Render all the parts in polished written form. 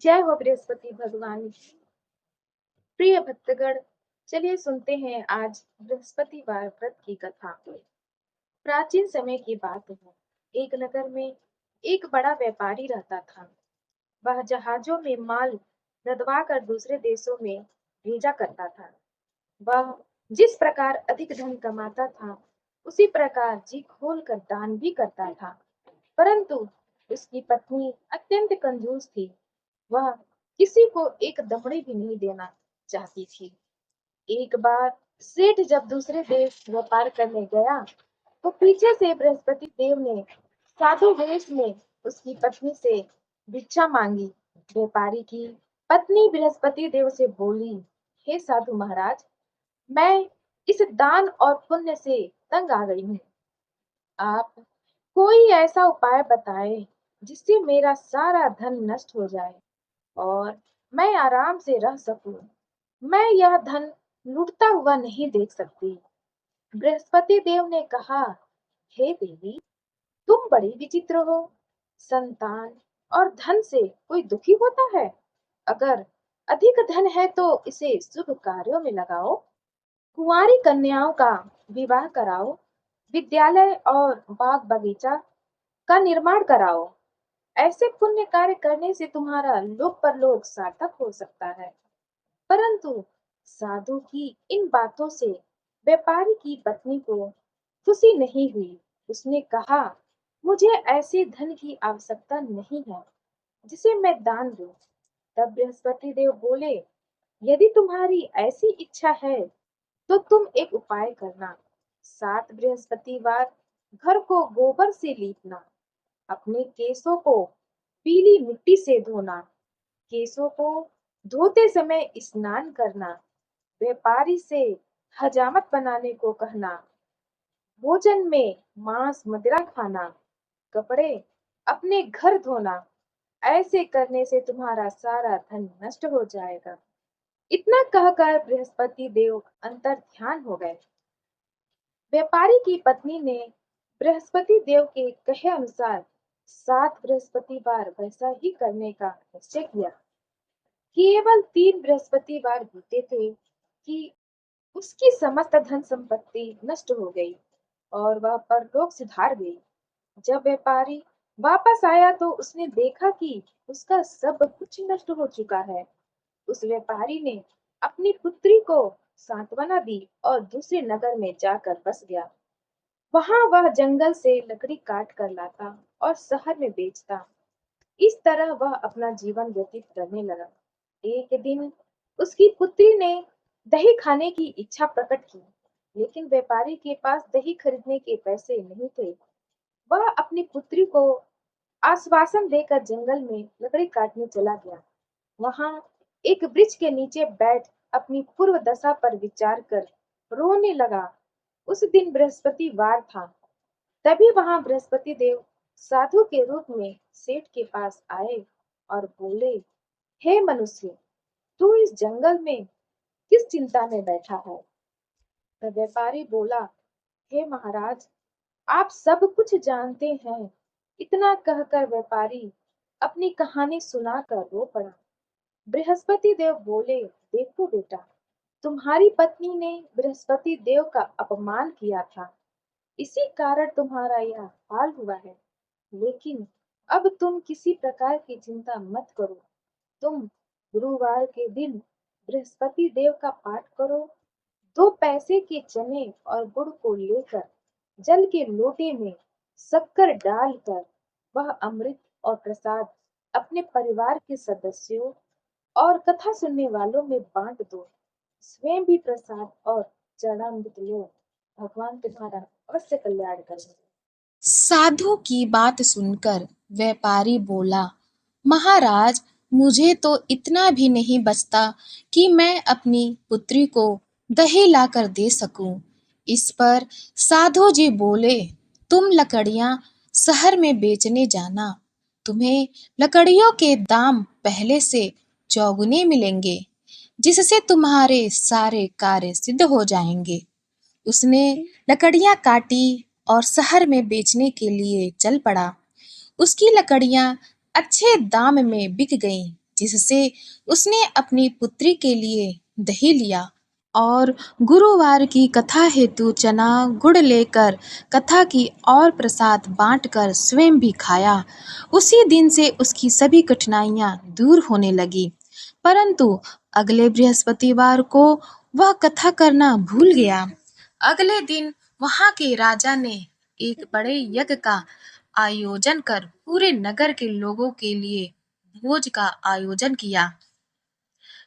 जय हो बृहस्पति भगवान की। प्रिय भक्तगण, चलिए सुनते हैं आज बृहस्पतिवार व्रत की कथा। प्राचीन समय की बात है। एक नगर में एक बड़ा व्यापारी रहता था। वह जहाजों में माल लदवा कर दूसरे देशों में भेजा करता था। वह जिस प्रकार अधिक धन कमाता था, उसी प्रकार जी खोल कर दान भी करता था। परंतु उसकी पत्नी अत्यंत कंजूस थी। वह किसी को एक दमड़ी भी नहीं देना चाहती थी। एक बार सेठ जब दूसरे देश व्यापार करने गया, तो पीछे से बृहस्पति देव ने साधु वेश में उसकी पत्नी से भिक्षा मांगी। व्यापारी की पत्नी बृहस्पति देव से बोली, हे साधु महाराज, मैं इस दान और पुण्य से तंग आ गई हूँ। आप कोई ऐसा उपाय बताएं जिससे मेरा सारा धन नष्ट हो जाए और मैं आराम से रह सकूं। मैं यह धन लूटता हुआ नहीं देख सकती। बृहस्पति देव ने कहा, हे देवी, तुम बड़ी विचित्र हो। संतान और धन से कोई दुखी होता है? अगर अधिक धन है तो इसे शुभ कार्यों में लगाओ। कुंवारी कन्याओं का विवाह कराओ। विद्यालय और बाग बगीचा का निर्माण कराओ। ऐसे पुण्य कार्य करने से तुम्हारा लोक परलोक सार्थक हो सकता है। परंतु साधु की इन बातों से व्यापारी की पत्नी को खुशी नहीं हुई। उसने कहा, मुझे ऐसे धन की आवश्यकता नहीं है जिसे मैं दान दूं। तब बृहस्पति देव बोले, यदि तुम्हारी ऐसी इच्छा है तो तुम एक उपाय करना। 7 बृहस्पतिवार घर को गोबर से लीपना। अपने केसों को पीली मिट्टी से धोना। केसों को धोते समय स्नान करना। व्यापारी से हजामत बनाने को कहना। भोजन में मांस मदिरा खाना। कपड़े अपने घर धोना। ऐसे करने से तुम्हारा सारा धन नष्ट हो जाएगा। इतना कहकर बृहस्पति देव अंतर ध्यान हो गए। व्यापारी की पत्नी ने बृहस्पति देव के कहे अनुसार 7 बृहस्पतिवार वैसा ही करने का निश्चय किया। केवल 3 बृहस्पतिवार बीते थे कि उसकी समस्त धन संपत्ति नष्ट हो गई और वह परलोक सिधार गई। जब व्यापारी वापस आया तो उसने देखा कि उसका सब कुछ नष्ट हो चुका है। उस व्यापारी ने अपनी पुत्री को सांत्वना दी और दूसरे नगर में जाकर बस गया। वहां वह जंगल से लकड़ी काट कर लाता और शहर में बेचता। इस तरह वह अपना जीवन व्यतीत करने लगा। एक दिन उसकी पुत्री ने दही खाने की इच्छा प्रकट की, लेकिन व्यापारी के पास दही खरीदने के पैसे नहीं थे। वह अपनी पुत्री को आश्वासन देकर जंगल में लकड़ी काटने चला गया। वहां एक वृक्ष के नीचे बैठ अपनी पूर्व दशा पर विचार कर रोने लगा। उस दिन बृहस्पतिवार था। तभी वहां बृहस्पति देव साधु के रूप में सेठ के पास आए और बोले, हे मनुष्य, तू इस जंगल में किस चिंता में बैठा है? तब व्यापारी बोला, हे महाराज, आप सब कुछ जानते हैं। इतना कहकर व्यापारी अपनी कहानी सुनाकर रो पड़ा। बृहस्पति देव बोले, देखो बेटा, तुम्हारी पत्नी ने बृहस्पति देव का अपमान किया था, इसी कारण तुम्हारा यह हाल हुआ है। लेकिन अब तुम किसी प्रकार की चिंता मत करो। तुम गुरुवार के दिन बृहस्पति देव का पाठ करो। 2 पैसे के चने और गुड़ को लेकर जल के लोटे में शक्कर डालकर वह अमृत और प्रसाद अपने परिवार के सदस्यों और कथा सुनने वालों में बांट दो। स्वयं भी प्रसाद और चरणामृत लो। भगवान तुम्हारा अवश्य कल्याण करेंगे। साधु की बात सुनकर व्यापारी बोला, महाराज, मुझे तो इतना भी नहीं बचता कि मैं अपनी पुत्री को दही लाकर दे सकूं। इस पर साधु जी बोले, तुम लकड़ियां शहर में बेचने जाना। तुम्हें लकड़ियों के दाम पहले से चौगुने मिलेंगे, जिससे तुम्हारे सारे कार्य सिद्ध हो जाएंगे। उसने लकड़ियां काटी और शहर में बेचने के लिए चल पड़ा। उसकी लकड़ियां अच्छे दाम में बिक गईं, जिससे उसने अपनी पुत्री के लिए दही लिया और गुरुवार की कथा हेतु चना गुड़ लेकर कथा की और प्रसाद बांटकर स्वयं भी खाया। उसी दिन से उसकी सभी कठिनाइयां दूर होने लगी। परंतु अगले बृहस्पतिवार को वह कथा करना भूल गया। अगले दिन वहां के राजा ने एक बड़े यज्ञ का आयोजन कर पूरे नगर के लोगों के लिए भोज का आयोजन किया।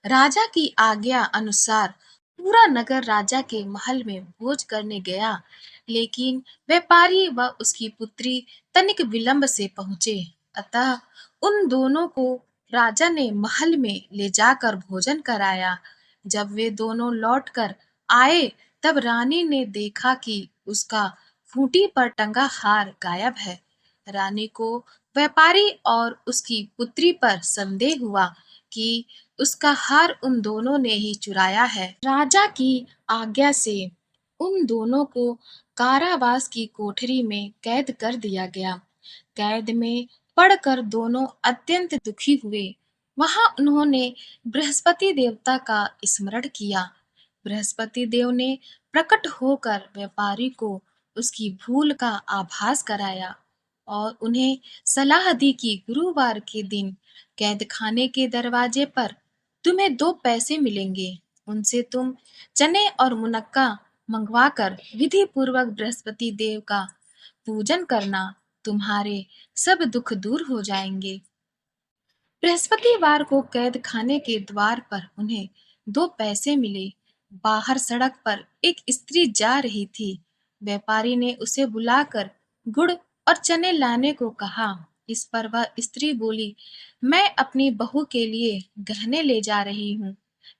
राजा की आज्ञा अनुसार पूरा नगर राजा के महल में भोज करने गया, लेकिन व्यापारी व उसकी पुत्री तनिक विलंब से पहुंचे। अतः उन दोनों को राजा ने महल में ले जाकर भोजन कराया। जब वे दोनों लौटकर आए, तब रानी ने देखा कि उसका खूंटी पर टंगा हार गायब है। रानी को व्यापारी और उसकी पुत्री पर संदेह हुआ कि उसका हार उन दोनों ने ही चुराया है। राजा की आज्ञा से उन दोनों को कारावास की कोठरी में कैद कर दिया गया। कैद में पड़कर दोनों अत्यंत दुखी हुए। वहां उन्होंने बृहस्पति देवता का स्मरण किया। बृहस्पति देव ने प्रकट होकर व्यापारी को उसकी भूल का आभास कराया और उन्हें सलाह दी कि गुरुवार के दिन कैद खाने के दरवाजे पर तुम्हें 2 पैसे मिलेंगे। उनसे तुम चने और मुनक्का मंगवाकर विधि पूर्वक बृहस्पति देव का पूजन करना, तुम्हारे सब दुख दूर हो जाएंगे। बृहस्पतिवार को कैद खाने के द्वार पर उन्हें 2 पैसे मिले। बाहर सड़क पर एक स्त्री जा रही थी। व्यापारी ने उसे बुलाकर गुड़ और चने लाने को कहा। इस पर वह स्त्री बोली, मैं अपनी बहू के लिए गहने ले जा रही हूँ,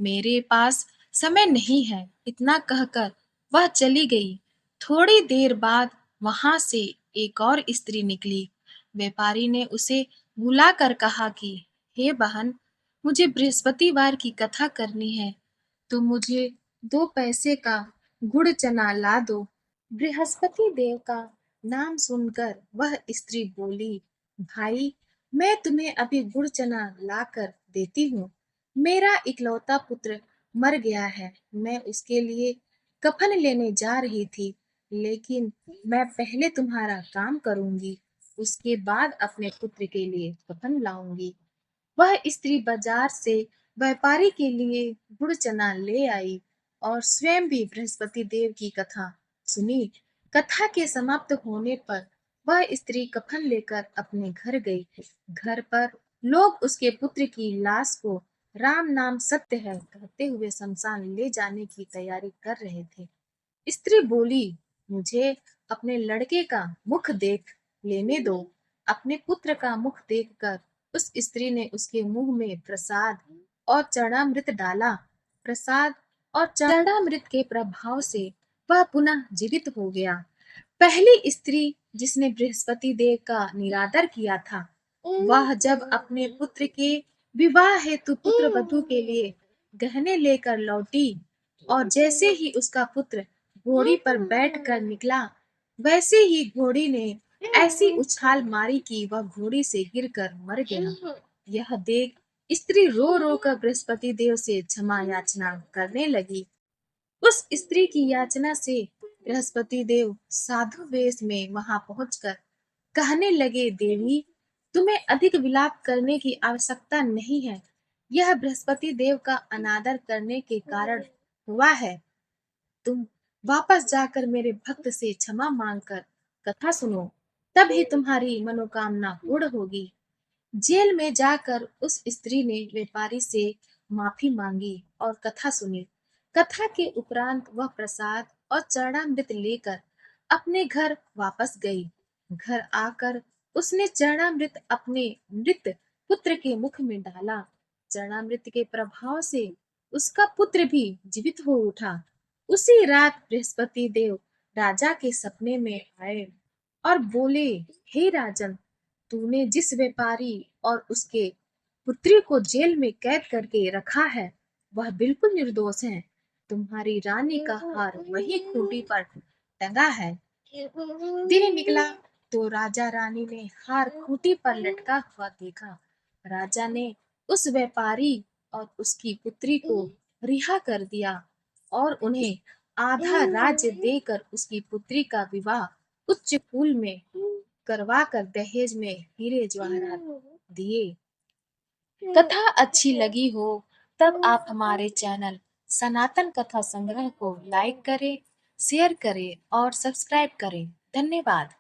मेरे पास समय नहीं है। इतना कहकर वह चली गई। थोड़ी देर बाद वहां से एक और स्त्री निकली। व्यापारी ने उसे बुलाकर कहा कि हे बहन, मुझे बृहस्पतिवार की कथा करनी है, तो मुझे 2 पैसे का गुड़ चना ला दो। बृहस्पति देव का नाम सुनकर वह स्त्री बोली, भाई, मैं तुम्हें अभी गुड़ चना लाकर देती हूँ। मेरा इकलौता पुत्र मर गया है। मैं उसके लिए कफन लेने जा रही थी, लेकिन मैं पहले तुम्हारा काम करूंगी, उसके बाद अपने पुत्र के लिए कफन लाऊंगी। वह स्त्री बाजार से व्यापारी के लिए गुड़ चना ले आई और स्वयं भी बृहस्पति देव की कथा सुनी। कथा के समाप्त होने पर वह स्त्री कफन लेकर अपने घर गई। घर पर लोग उसके पुत्र की लाश को राम नाम सत्य है कहते हुए शमशान ले जाने की तैयारी कर रहे थे। स्त्री बोली, मुझे अपने लड़के का मुख देख लेने दो। अपने पुत्र का मुख देखकर उस स्त्री ने उसके मुंह में प्रसाद और चरणामृत डाला। प्रसाद और चरणामृत के प्रभाव से वह पुनः जीवित हो गया। पहली स्त्री जिसने बृहस्पति देव का निरादर किया था, वह जब अपने पुत्र के विवाह हेतु पुत्र वधू के लिए गहने लेकर लौटी और जैसे ही उसका पुत्र घोड़ी पर बैठकर निकला, वैसे ही घोड़ी ने ऐसी उछाल मारी कि वह घोड़ी से गिरकर मर गया। यह देख स्त्री रो रो कर बृहस्पति देव से क्षमा याचना करने लगी। उस स्त्री की याचना से बृहस्पति देव साधु वेश में वहां पहुंचकर कहने लगे, देवी, तुम्हें अधिक विलाप करने की आवश्यकता नहीं है। यह बृहस्पति देव का अनादर करने के कारण हुआ है। तुम वापस जाकर मेरे भक्त से क्षमा मांगकर कथा सुनो, तभी तुम्हारी मनोकामना पूर्ण होगी। जेल में जाकर उस स्त्री ने व्यापारी से माफी मांगी और कथा सुनी। कथा के उपरांत वह प्रसाद और चरणामृत लेकर अपने घर वापस गई। घर आकर उसने चरणामृत अपने मृत पुत्र के मुख में डाला। चरणामृत के प्रभाव से उसका पुत्र भी जीवित हो उठा। उसी रात बृहस्पति देव राजा के सपने में आए और बोले, हे राजन, तूने जिस व्यापारी और उसके पुत्री को जेल में कैद करके रखा है, वह बिल्कुल निर्दोष है। तुम्हारी रानी का हार वही खूंटी पर टंगा है। दिन निकला तो राजा रानी ने हार खूंटी पर लटका हुआ देखा। राजा ने उस व्यापारी और उसकी पुत्री को रिहा कर दिया और उन्हें आधा राज्य देकर उसकी पुत्री का विवाह उच्च कुल में करवा कर दहेज में हीरे जवाहरात दिए। कथा अच्छी लगी हो तब आप हमारे चैनल सनातन कथा संग्रह को लाइक करें, शेयर करें और सब्सक्राइब करें। धन्यवाद।